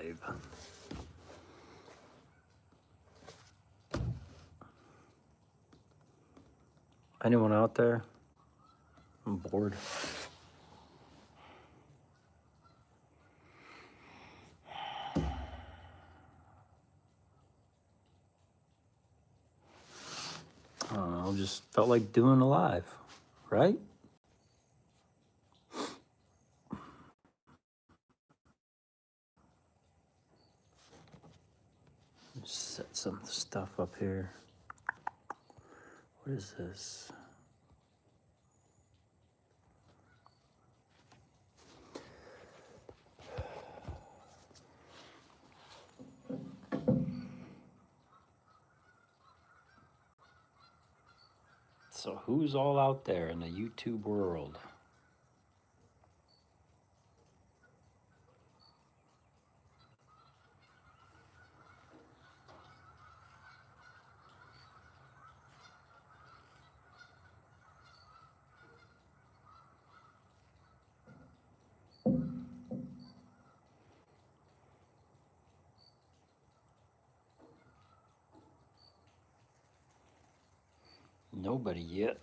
live. Anyone out there? I'm bored. I don't know, just felt like doing a live, right? Set some stuff up here. What is this? So who's all out there in the YouTube world? Nobody yet.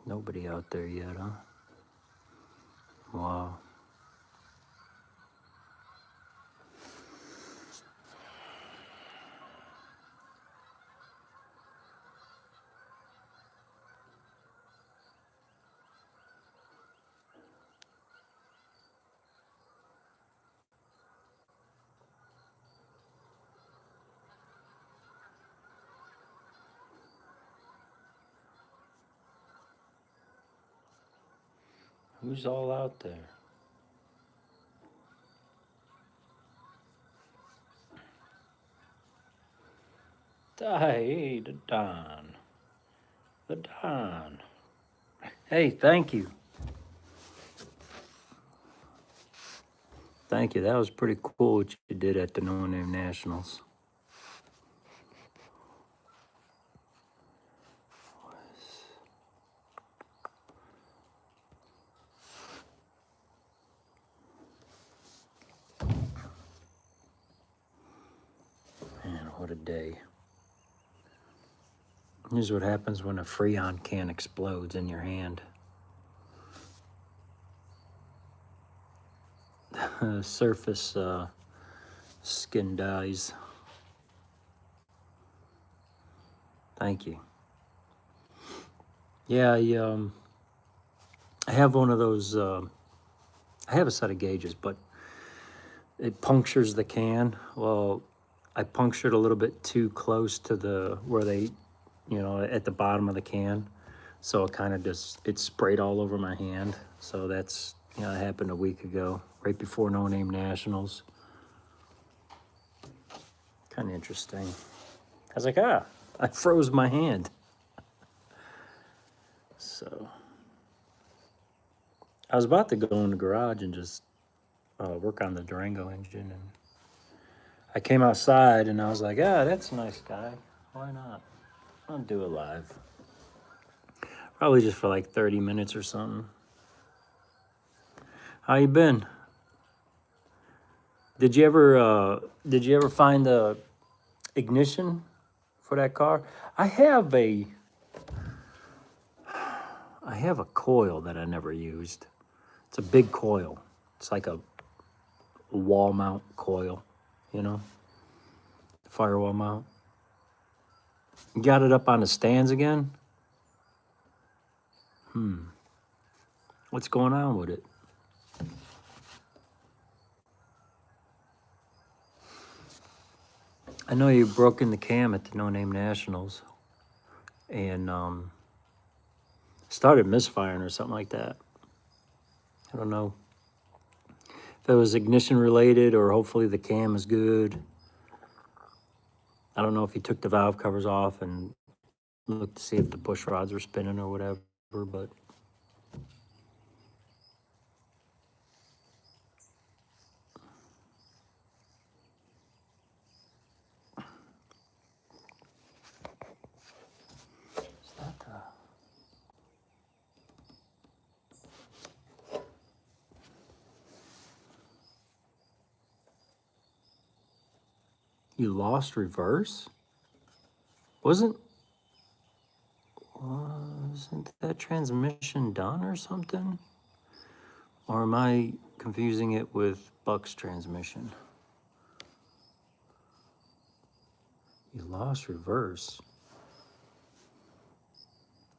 Nobody out there yet, huh? Wow. Who's all out there? Hey, the Don. The Don. Hey, thank you. Thank you. That was pretty cool what you did at the No Name Nationals. Man, what a day. Here's what happens when a Freon can explodes in your hand. Surface skin dies. Thank you. Yeah, I have one of those. I have a set of gauges, but it punctures the can. Well, I punctured a little bit too close to the where they, at the bottom of the can, so it kind of just it sprayed all over my hand. So that's it happened a week ago, right before No Name Nationals. Kind of interesting. I was like, I froze my hand. So I was about to go in the garage and just work on the Durango engine, and I came outside and I was like, that's a nice guy. Why not? I'll do it live. Probably just for like 30 minutes or something. How you been? Did you ever find the ignition for that car? I have a coil that I never used. It's a big coil. It's like a wall mount coil, firewall mount. You got it up on the stands again? What's going on with it? I know you broke in the cam at the No Name Nationals and started misfiring or something like that. I don't know if it was ignition related or hopefully the cam is good. I don't know if you took the valve covers off and looked to see if the push rods were spinning or whatever, but is that the... You lost reverse? Wasn't that transmission done or something? Or am I confusing it with Buck's transmission? You lost reverse.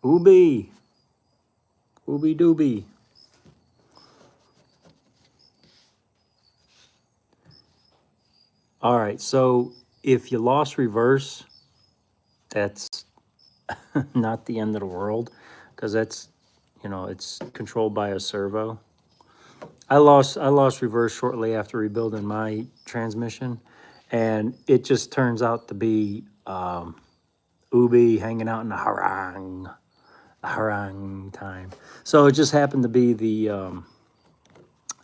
Ooby. Ooby dooby. All right, so if you lost reverse, that's not the end of the world, because that's, it's controlled by a servo. I lost reverse shortly after rebuilding my transmission, and it just turns out to be Ubi hanging out in the harang time. So it just happened to be the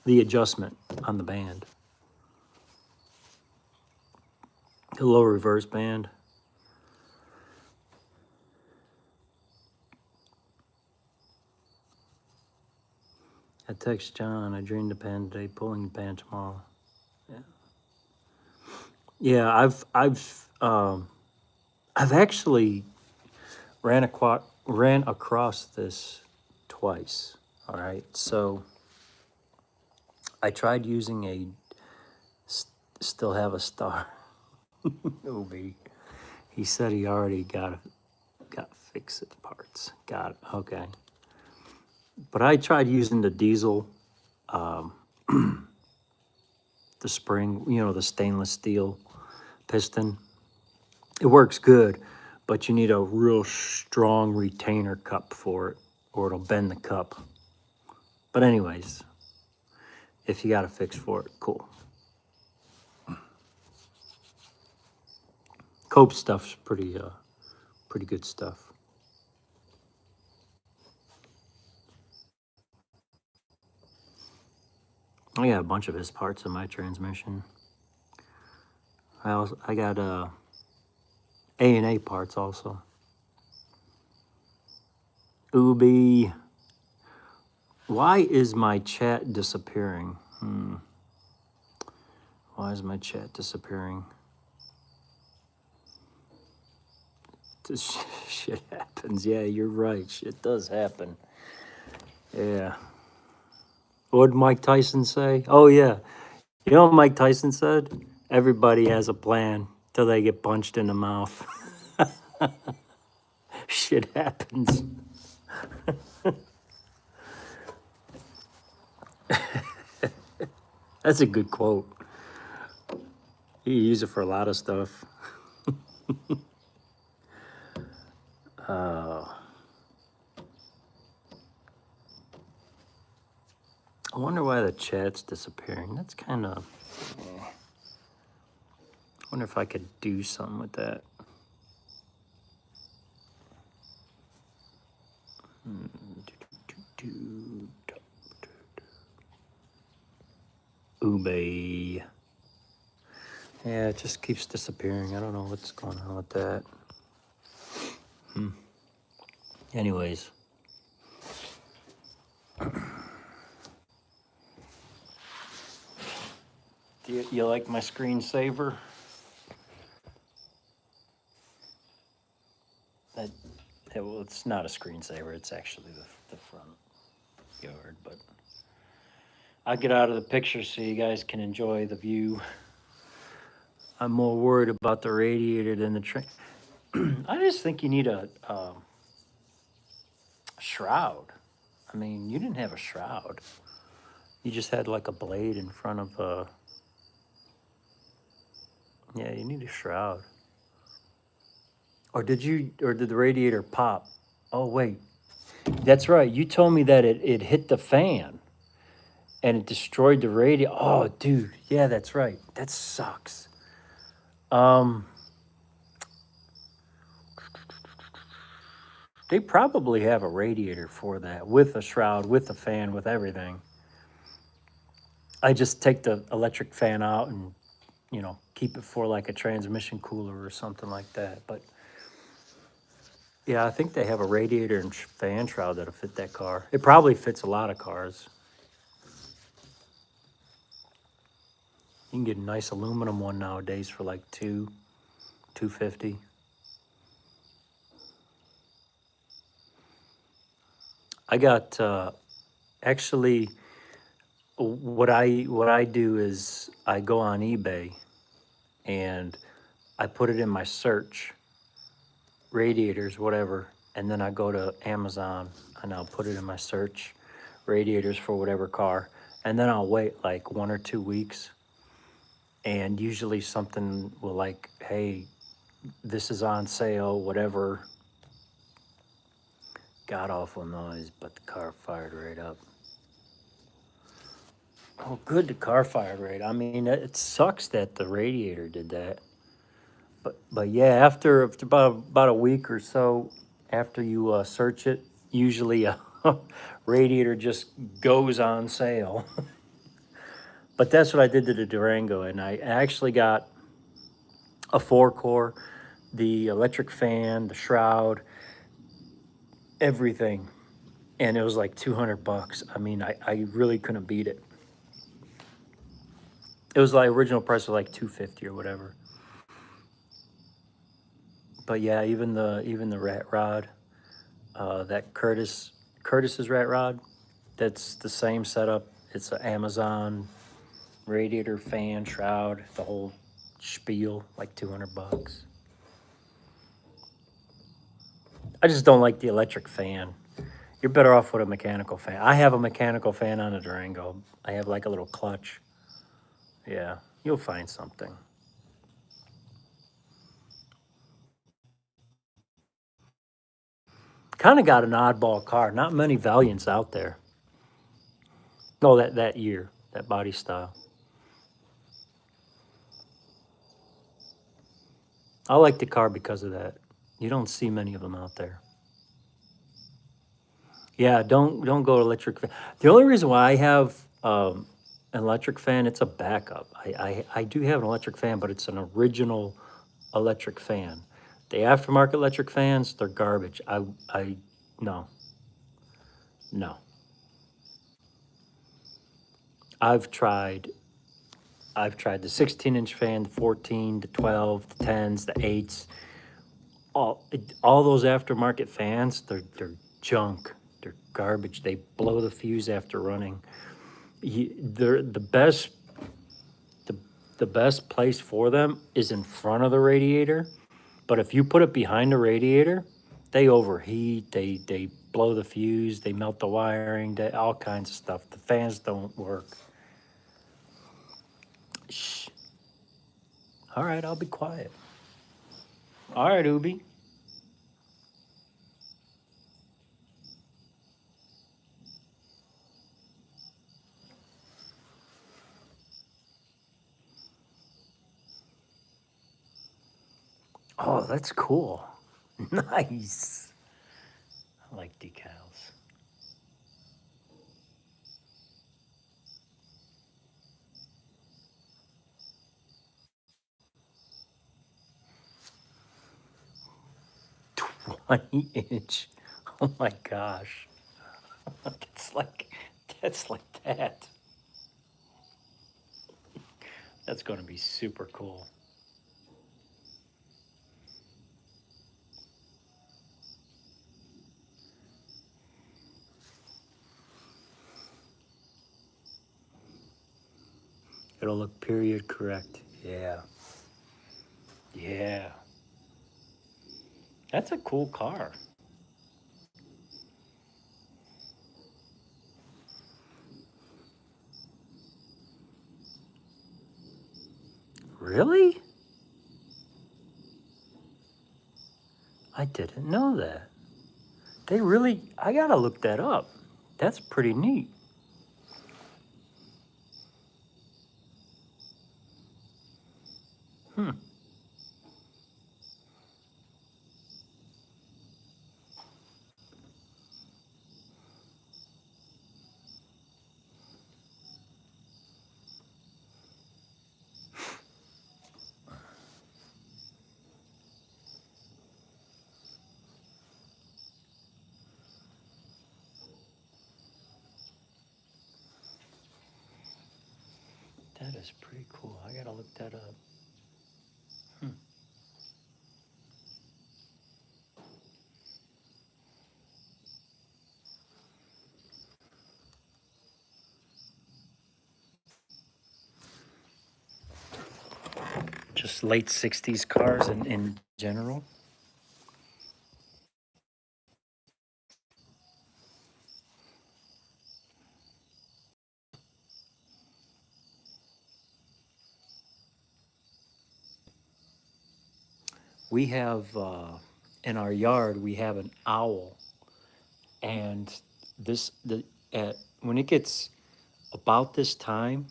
adjustment on the band, the low reverse band. I text John, I drained the pan today, pulling the pan tomorrow. Yeah, I've actually ran across this twice. All right, so I tried using a still have a star. Obi. He said he already got fix it parts. Got it. Okay. But I tried using the diesel, the spring, the stainless steel piston. It works good, but you need a real strong retainer cup for it, or it'll bend the cup. But anyways, if you got a fix for it, cool. Cope stuff's pretty good stuff. I got a bunch of his parts in my transmission. I got A&A parts also. Ubi. Why is my chat disappearing? Why is my chat disappearing? This shit happens. Yeah, you're right. Shit does happen. Yeah. What did Mike Tyson say? Oh, yeah. You know what Mike Tyson said? Everybody has a plan till they get punched in the mouth. Shit happens. That's a good quote. You use it for a lot of stuff. I wonder why the chat's disappearing. That's kind of... I wonder if I could do something with that. Ube. Yeah, it just keeps disappearing. I don't know what's going on with that. Anyways. Do you like my screensaver? Well, it's not a screensaver. It's actually the front yard, but I'll get out of the picture so you guys can enjoy the view. I'm more worried about the radiator than the train. I just think you need a shroud. I mean, you didn't have a shroud. You just had like a blade in front of a. Yeah, you need a shroud. Or did you? Or did the radiator pop? Oh wait, that's right. You told me that it hit the fan and it destroyed the radio. Oh, dude, yeah, that's right. That sucks. Um, they probably have a radiator for that with a shroud, with a fan, with everything. I just take the electric fan out and keep it for like a transmission cooler or something like that. But yeah, I think they have a radiator and fan shroud that'll fit that car. It probably fits a lot of cars. You can get a nice aluminum one nowadays for like 250. I got actually what I do is I go on eBay and I put it in my search radiators, whatever, and then I go to Amazon and I'll put it in my search radiators for whatever car, and then I'll wait like 1 or 2 weeks, and usually something will like, hey, this is on sale, whatever. God awful noise, but the car fired right up. Oh, good, the car fired right. I mean, it sucks that the radiator did that. But yeah, after about a week or so after you search it, usually a radiator just goes on sale. But that's what I did to the Durango, and I actually got a 4 core, the electric fan, the shroud, everything, and it was like $200. I mean, I really couldn't beat it. It was like original price was like 250 or whatever. But yeah, even the rat rod, that Curtis's rat rod, that's the same setup. It's an Amazon radiator, fan, shroud, the whole spiel, like $200. I just don't like the electric fan. You're better off with a mechanical fan. I have a mechanical fan on a Durango. I have like a little clutch. Yeah, you'll find something. Kind of got an oddball car. Not many Valiants out there. No, that year, that body style. I like the car because of that. You don't see many of them out there. Yeah, don't go electric fan. The only reason why I have an electric fan, it's a backup. I do have an electric fan, but it's an original electric fan. The aftermarket electric fans, they're garbage. I no, no. I've tried I've tried the 16-inch fan, the 14, the 12, the 10s, the 8s. All those aftermarket fans, they're junk. They're garbage. They blow the fuse after running. They're the the best place for them is in front of the radiator. But if you put it behind the radiator, they overheat, they blow the fuse, they melt the wiring, all kinds of stuff. The fans don't work. Shh. All right, I'll be quiet. All right, Ubi. Oh, that's cool. Nice. I like decals. Twenty inch. Oh my gosh. That's like that's like that. That's going to be super cool. It'll look period correct. Yeah. Yeah. That's a cool car. Really? I didn't know that. They really, I gotta look that up. That's pretty neat. Hmm. That is pretty cool. I gotta look that up. Hmm. Just late 60s cars in general. We have, in our yard, we have an owl. And this, when it gets about this time,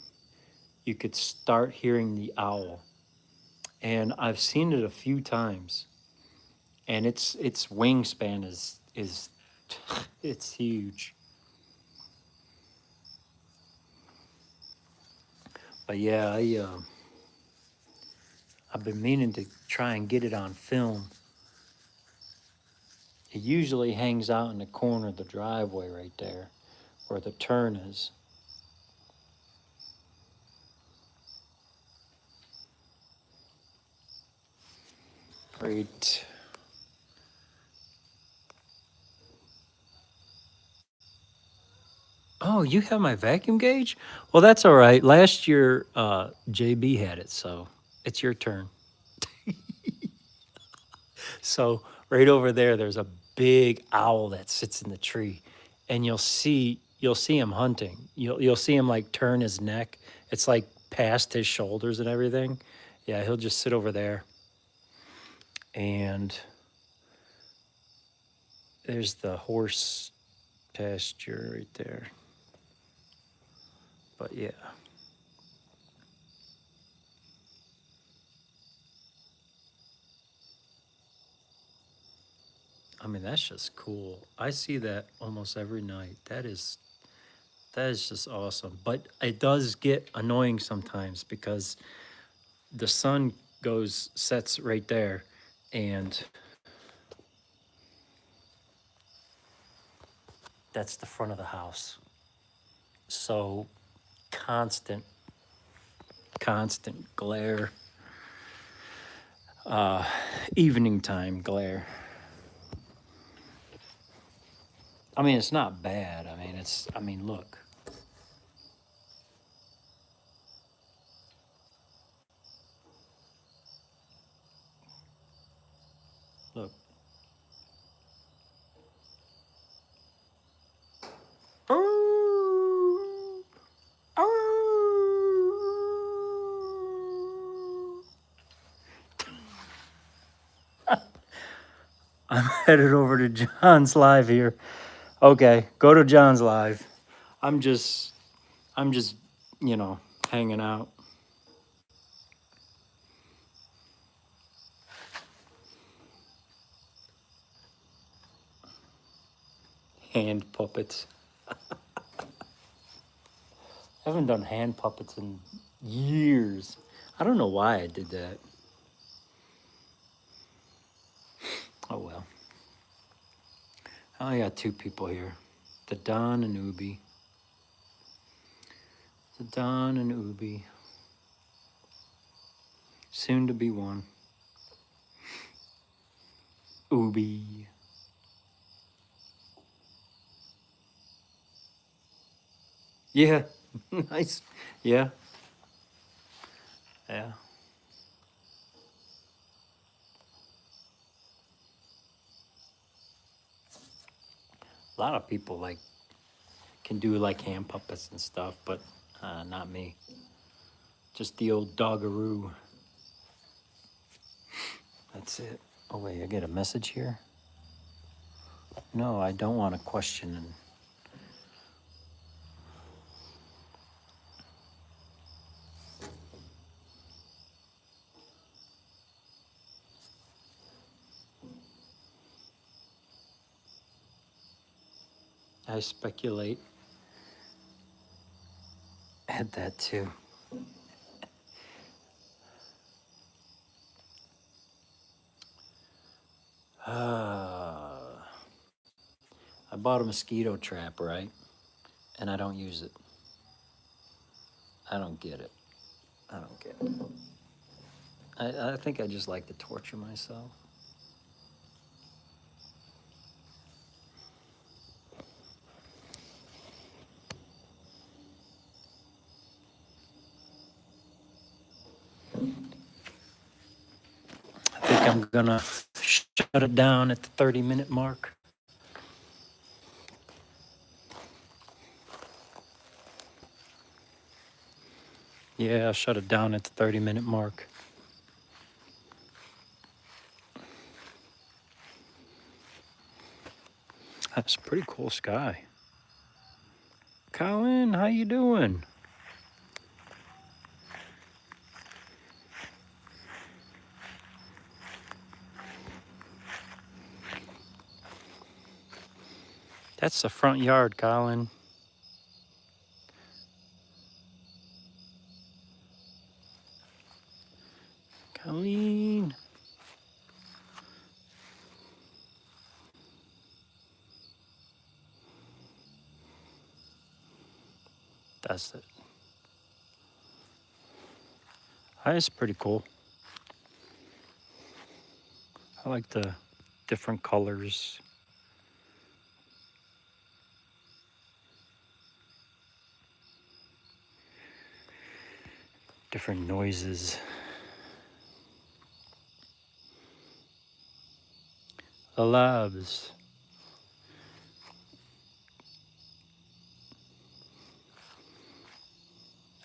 you could start hearing the owl. And I've seen it a few times. And its wingspan is it's huge. But yeah, I've been meaning to try and get it on film. It usually hangs out in the corner of the driveway right there, where the turn is. Great. Oh, you have my vacuum gauge? Well, that's all right. Last year, JB had it, so it's your turn. So right over there, there's a big owl that sits in the tree, and you'll see him hunting. You'll see him like turn his neck. It's like past his shoulders and everything. Yeah, he'll just sit over there, and there's the horse pasture right there. But yeah, I mean that's just cool. I see that almost every night. That is just awesome. But it does get annoying sometimes because the sun sets right there, and that's the front of the house. So constant, constant glare, evening time glare. I mean, it's not bad. I mean, look. Look. I'm headed over to John's live here. Okay, go to John's live. I'm just, I'm just, hanging out. Hand puppets. I haven't done hand puppets in years. I don't know why I did that. Oh well. I only got two people here. The Don and Ubi. The Don and Ubi. Soon to be one. Ubi. Yeah. Nice. Yeah. Yeah. A lot of people like can do like hand puppets and stuff, but not me. Just the old doggaroo. That's it. Oh wait, I get a message here? No, I don't want to question. I speculate. Had that too. I bought a mosquito trap, right? And I don't use it. I don't get it. I don't get it. I think I just like to torture myself. I think I'm gonna shut it down at the 30-minute mark. Yeah, I'll shut it down at the 30-minute mark. That's a pretty cool sky. Colin, how you doing? That's the front yard, Colin. Colleen. That's it. That's pretty cool. I like the different colors. Different noises. The labs.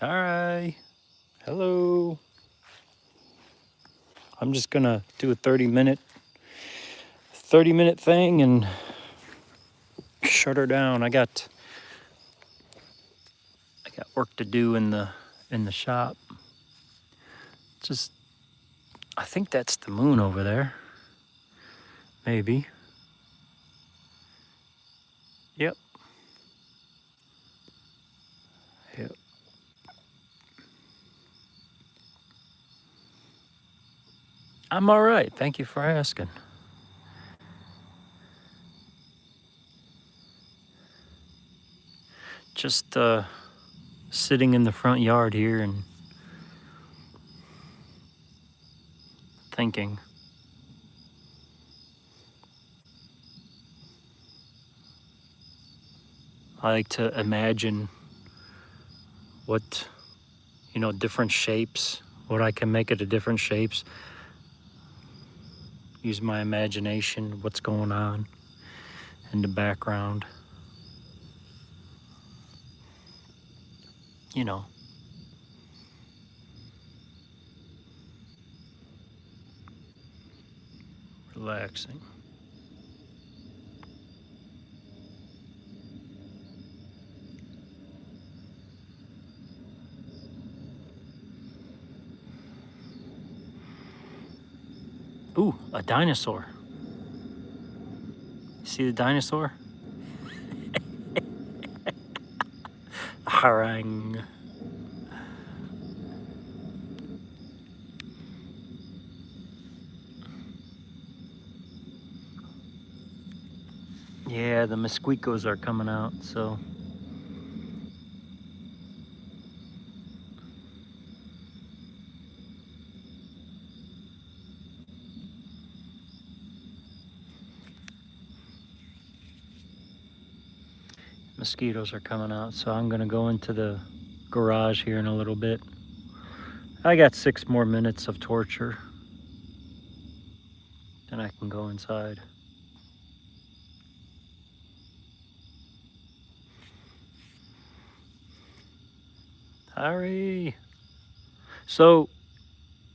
All right. Hello. I'm just gonna do a 30-minute thing and shut her down. I got work to do in the shop. Just I think that's the moon over there. Maybe. Yep. Yep. I'm all right. Thank you for asking. Just sitting in the front yard here and thinking. I like to imagine what, different shapes, what I can make it of different shapes. Use my imagination, what's going on in the background. Relaxing. Ooh, a dinosaur. See the dinosaur? Harang. Yeah, the mosquitoes are coming out, so. Mosquitoes are coming out, so I'm gonna go into the garage here in a little bit. I got 6 more minutes of torture. Then I can go inside. Sorry. So,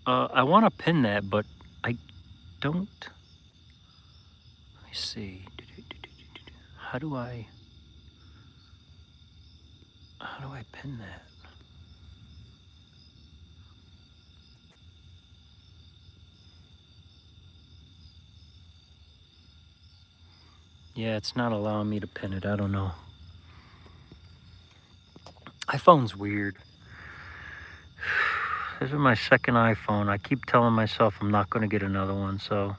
I want to pin that, but I don't. Let me see. How do I pin that? Yeah, it's not allowing me to pin it. I don't know. iPhone's weird. This is my second iPhone. I keep telling myself I'm not going to get another one, so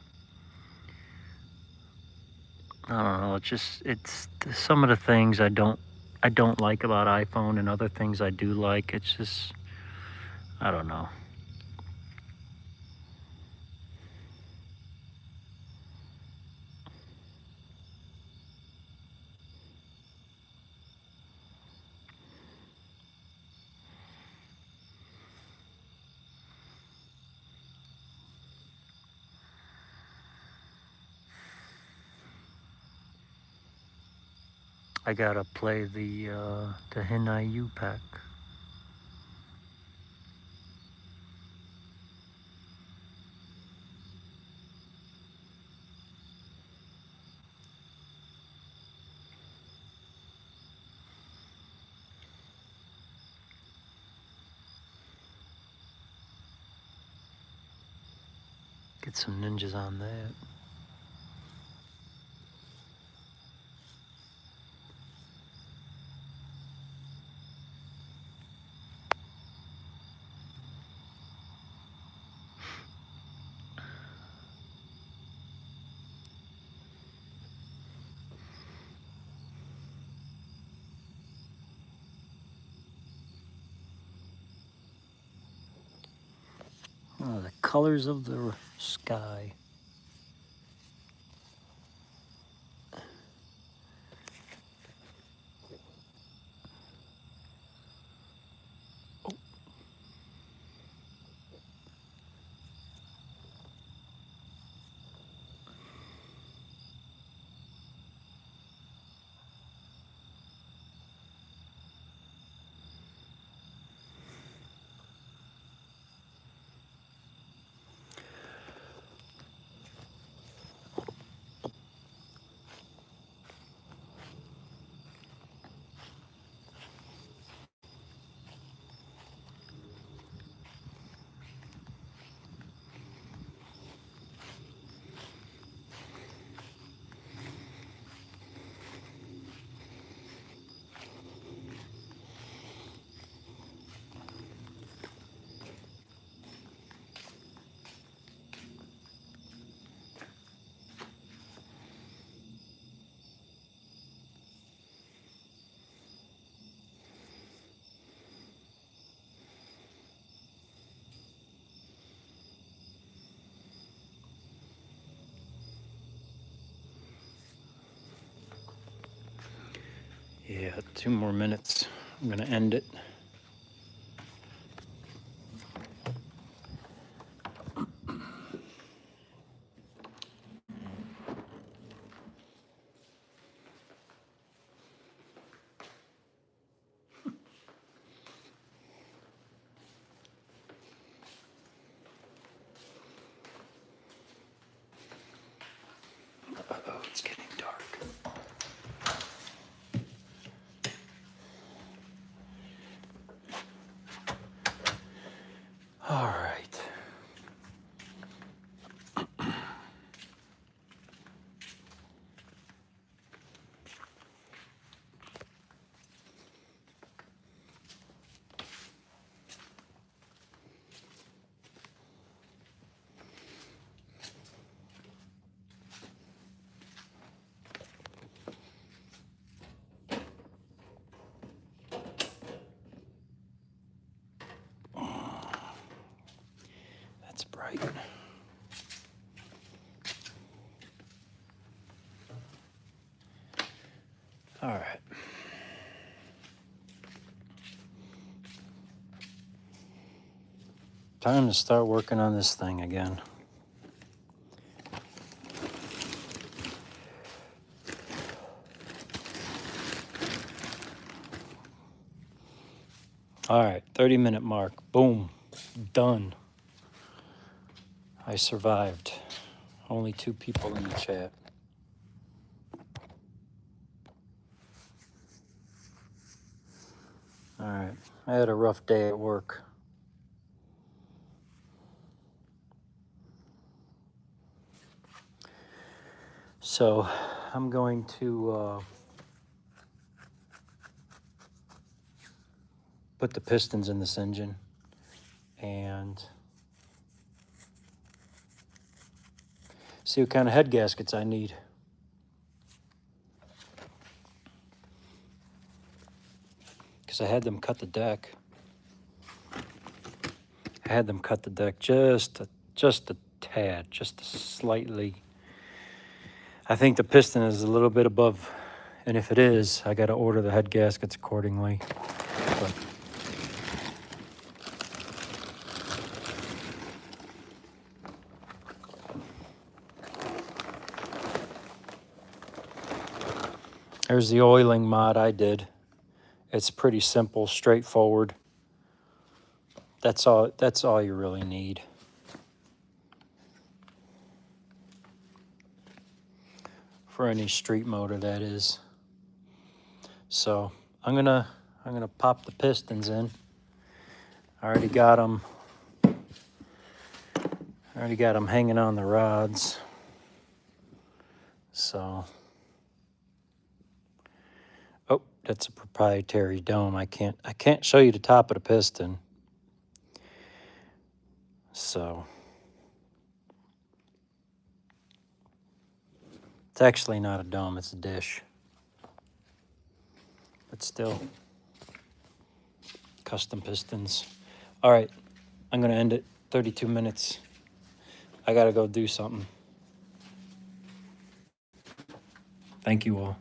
I don't know. It's some of the things I don't like about iPhone, and other things I do like. It's just, I don't know. I gotta play the Hinai U pack. Get some ninjas on that. Oh, the colors of the sky. Yeah, 2 more minutes. I'm gonna end it. Uh-oh, it's getting dark. All right. That's bright. All right. Time to start working on this thing again. All right, 30-minute mark. Boom. Done. I survived. Only 2 people in the chat. All right. I had a rough day at work. So I'm going to put the pistons in this engine and see what kind of head gaskets I need. Because I had them cut the deck. I had them cut the deck just a tad, just slightly. I think the piston is a little bit above, and if it is, I got to order the head gaskets accordingly. But there's the oiling mod I did. It's pretty simple, straightforward. That's all you really need. For any street motor, that is. So I'm gonna pop the pistons in. I already got them. Hanging on the rods. So, oh, that's a proprietary dome. I can't show you the top of the piston. So it's actually not a dome, it's a dish. But still, custom pistons. All right, I'm gonna end it. 32 minutes. I gotta go do something. Thank you all.